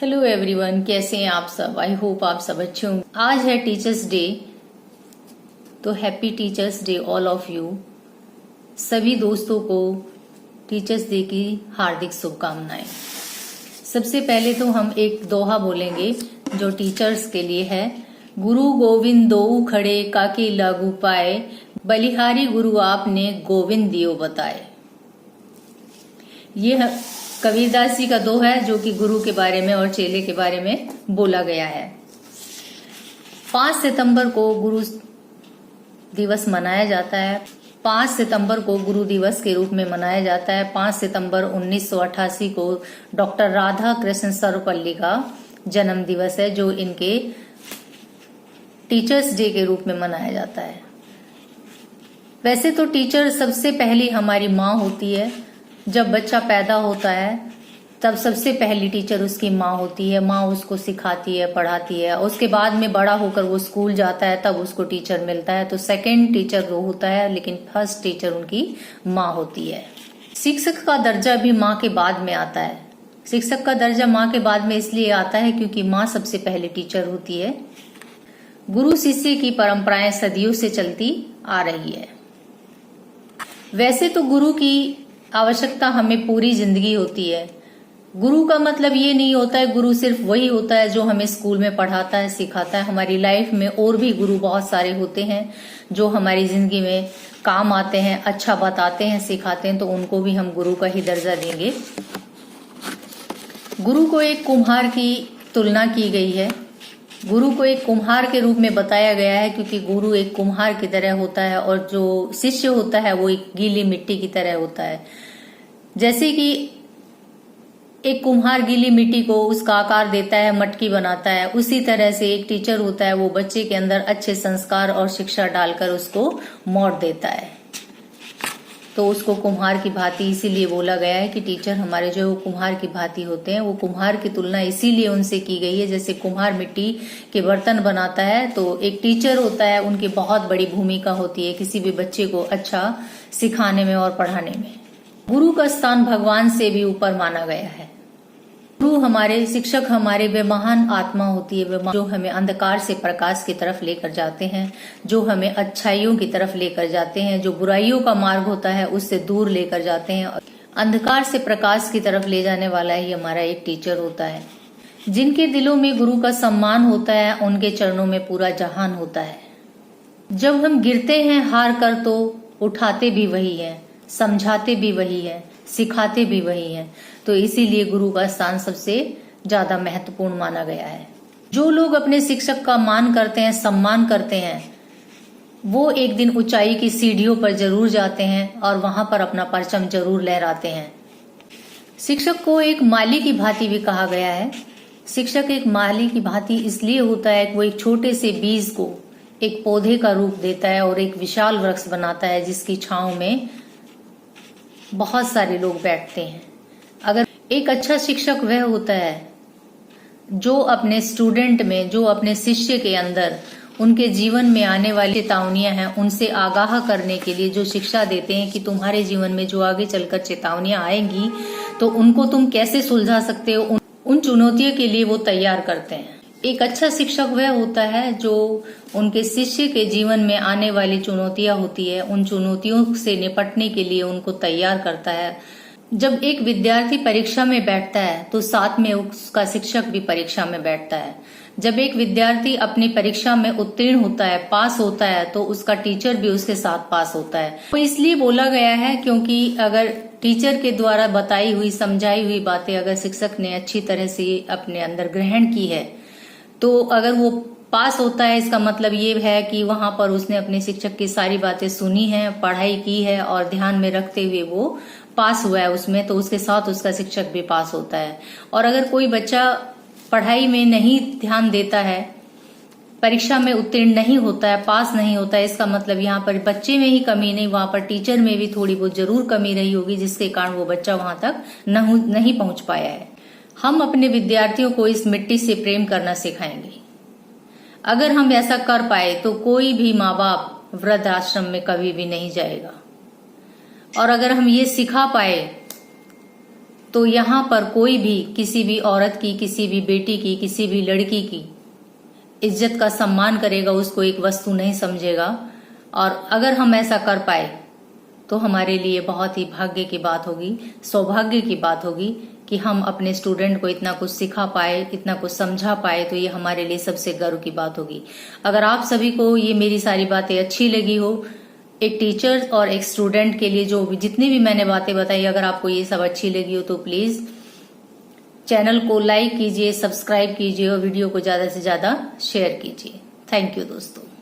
Hello everyone, कैसे हैं आप सब। आई होप आप सब अच्छे होंगे। आज है टीचर्स डे, तो happy teachers day all of you. सभी दोस्तों को टीचर्स डे की हार्दिक शुभकामनाएं। सबसे पहले तो हम एक दोहा बोलेंगे जो टीचर्स के लिए है। गुरु गोविंद दोऊ खड़े काके लागू पाए, बलिहारी गुरु आपने गोविंद दियो बताए। ये कबीरदास जी का दोहा है जो कि गुरु के बारे में और चेले के बारे में बोला गया है। 5 सितंबर को गुरु दिवस मनाया जाता है। 5 सितंबर को गुरु दिवस के रूप में मनाया जाता है। 5 सितंबर 1988 को डॉक्टर राधा कृष्ण सर्वपल्ली का जन्म दिवस है, जो इनके टीचर्स डे के रूप में मनाया जाता है। वैसे तो टीचर सबसे पहली हमारी माँ होती है। जब बच्चा पैदा होता है तब सबसे पहली टीचर उसकी माँ होती है। माँ उसको सिखाती है, पढ़ाती है। उसके बाद में बड़ा होकर वो स्कूल जाता है, तब उसको टीचर मिलता है। तो सेकंड टीचर वो होता है, लेकिन फर्स्ट टीचर उनकी माँ होती है। शिक्षक का दर्जा भी माँ के बाद में आता है। शिक्षक का दर्जा माँ के बाद में इसलिए आता है क्योंकि माँ सबसे पहले टीचर होती है। गुरु शिष्य की परंपराएं सदियों से चलती आ रही है। वैसे तो गुरु की आवश्यकता हमें पूरी जिंदगी होती है। गुरु का मतलब ये नहीं होता है गुरु सिर्फ वही होता है जो हमें स्कूल में पढ़ाता है, सिखाता है। हमारी लाइफ में और भी गुरु बहुत सारे होते हैं जो हमारी जिंदगी में काम आते हैं, अच्छा बताते हैं, सिखाते हैं, तो उनको भी हम गुरु का ही दर्जा देंगे। गुरु को एक कुम्हार की तुलना की गई है। गुरु को एक कुम्हार के रूप में बताया गया है क्योंकि गुरु एक कुम्हार की तरह होता है और जो शिष्य होता है वो एक गीली मिट्टी की तरह होता है। जैसे कि एक कुम्हार गीली मिट्टी को उसका आकार देता है, मटकी बनाता है, उसी तरह से एक टीचर होता है, वो बच्चे के अंदर अच्छे संस्कार और शिक्षा डालकर उसको मोड़ देता है। तो उसको कुम्हार की भांति इसीलिए बोला गया है कि टीचर हमारे जो कुम्हार की भांति होते हैं। वो कुम्हार की तुलना इसीलिए उनसे की गई है, जैसे कुम्हार मिट्टी के बर्तन बनाता है तो एक टीचर होता है, उनकी बहुत बड़ी भूमिका होती है किसी भी बच्चे को अच्छा सिखाने में और पढ़ाने में। गुरु का स्थान भगवान से भी ऊपर माना गया है। गुरु हमारे शिक्षक हमारे वे महान आत्मा होती है, वे जो हमें अंधकार से प्रकाश की तरफ लेकर जाते हैं, जो हमें अच्छाइयों की तरफ लेकर जाते हैं, जो बुराइयों का मार्ग होता है उससे दूर लेकर जाते हैं। अंधकार से प्रकाश की तरफ ले जाने वाला ही हमारा एक टीचर होता है। जिनके दिलों में गुरु का सम्मान होता है उनके चरणों में पूरा जहान होता है। जब हम गिरते हैं हार कर तो उठाते भी वही है, समझाते भी वही है, सिखाते भी वही है। तो इसीलिए गुरु का स्थान सबसे ज्यादा महत्वपूर्ण माना गया है। जो लोग अपने शिक्षक का मान करते हैं, सम्मान करते हैं, वो एक दिन ऊंचाई की सीढ़ियों पर जरूर जाते हैं और वहां पर अपना परचम जरूर लहराते हैं। शिक्षक को एक माली की भांति भी कहा गया है। शिक्षक एक माली की भांति इसलिए होता है कि वो एक छोटे से बीज को एक पौधे का रूप देता है और एक विशाल वृक्ष बनाता है जिसकी छांव में बहुत सारे लोग बैठते हैं। अगर एक अच्छा शिक्षक वह होता है जो अपने स्टूडेंट में, जो अपने शिष्य के अंदर उनके जीवन में आने वाली चेतावनियां हैं उनसे आगाह करने के लिए जो शिक्षा देते हैं कि तुम्हारे जीवन में जो आगे चलकर चेतावनियां आएंगी तो उनको तुम कैसे सुलझा सकते हो, उन चुनौतियों के लिए वो तैयार करते हैं। एक अच्छा शिक्षक वह होता है जो उनके शिष्य के जीवन में आने वाली चुनौतियां होती है, उन चुनौतियों से निपटने के लिए उनको तैयार करता है। जब एक विद्यार्थी परीक्षा में बैठता है तो साथ में उसका शिक्षक भी परीक्षा में बैठता है। जब एक विद्यार्थी अपनी परीक्षा में उत्तीर्ण होता है, पास होता है, तो उसका टीचर भी उसके साथ पास होता है। तो इसलिए बोला गया है क्योंकि अगर टीचर के द्वारा बताई हुई, समझाई हुई बातें अगर शिक्षक ने अच्छी तरह से अपने अंदर ग्रहण की है तो अगर वो पास होता है, इसका मतलब ये है कि वहां पर उसने अपने शिक्षक की सारी बातें सुनी हैं, पढ़ाई की है और ध्यान में रखते हुए वो पास हुआ है उसमें, तो उसके साथ उसका शिक्षक भी पास होता है। और अगर कोई बच्चा पढ़ाई में नहीं ध्यान देता है, परीक्षा में उत्तीर्ण नहीं होता है, पास नहीं होता है, इसका मतलब यहाँ पर बच्चे में ही कमी नहीं, वहां पर टीचर में भी थोड़ी बहुत जरूर कमी रही होगी जिसके कारण वो बच्चा वहां तक नहीं पहुंच पाया है। हम अपने विद्यार्थियों को इस मिट्टी से प्रेम करना सिखाएंगे। अगर हम ऐसा कर पाए तो कोई भी माँ बाप वृद्ध आश्रम में कभी भी नहीं जाएगा। और अगर हम ये सिखा पाए तो यहाँ पर कोई भी किसी भी औरत की, किसी भी बेटी की, किसी भी लड़की की इज्जत का सम्मान करेगा, उसको एक वस्तु नहीं समझेगा। और अगर हम ऐसा कर पाए तो हमारे लिए बहुत ही भाग्य की बात होगी, सौभाग्य की बात होगी कि हम अपने स्टूडेंट को इतना कुछ सिखा पाए, इतना कुछ समझा पाए, तो ये हमारे लिए सबसे गर्व की बात होगी। अगर आप सभी को ये मेरी सारी बातें अच्छी लगी हो, एक टीचर और एक स्टूडेंट के लिए जो जितनी भी मैंने बातें बताई, अगर आपको ये सब अच्छी लगी हो तो प्लीज चैनल को लाइक कीजिए, सब्सक्राइब कीजिए और वीडियो को ज्यादा से ज्यादा शेयर कीजिए। थैंक यू दोस्तों।